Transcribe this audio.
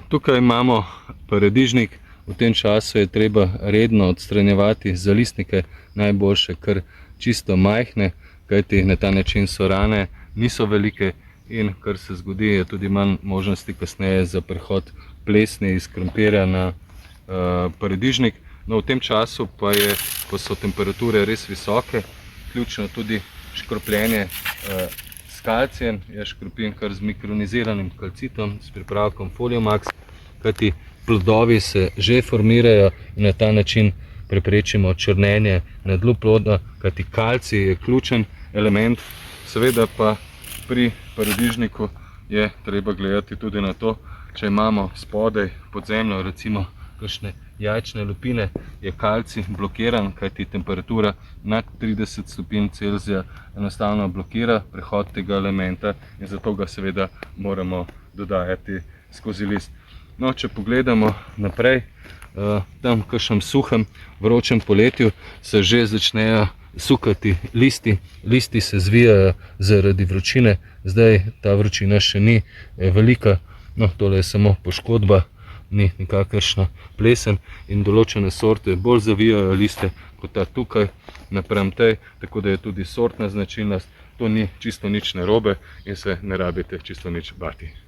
Tukaj imamo paradižnik. V tem času je treba redno odstranjevati zalistnike, najboljše kar čisto majhne, kajti na ta način so rane niso velike in kar se zgodi, je tudi manj možnosti kasneje za prehod plesni iz krompirja na paradižnik. No, v tem času pa je, ko so temperature res visoke, ključno tudi škropljenje s kalcijem. Jaz škropim kar z mikroniziranim kalcitom, s pripravkom Foliomax, kajti plodovi se že formirajo in na ta način preprečimo črnenje na dnu ploda, kajti kalcij je ključen element. Seveda pa pri paradižniku je treba gledati tudi na to, če imamo spodaj pod zemljo recimo kakšne jajčne lupine, je kalcij blokiran, kajti temperatura nad 30 stopinj Celzija enostavno blokira prehod tega elementa in zato ga seveda moramo dodajati skozi list. No, če pogledamo naprej, tam v kakšnem suhem, vročem poletju se že začnejo sukati listi. Listi se zvijajo zaradi vročine, zdaj ta vročina še ni velika, no, tole je samo poškodba, ni nikakršna plesen in določene sorte bolj zavijajo liste kot ta tukaj napram tej, tako da je tudi sortna značilnost. To ni čisto nič narobe in se ne rabite čisto nič bati.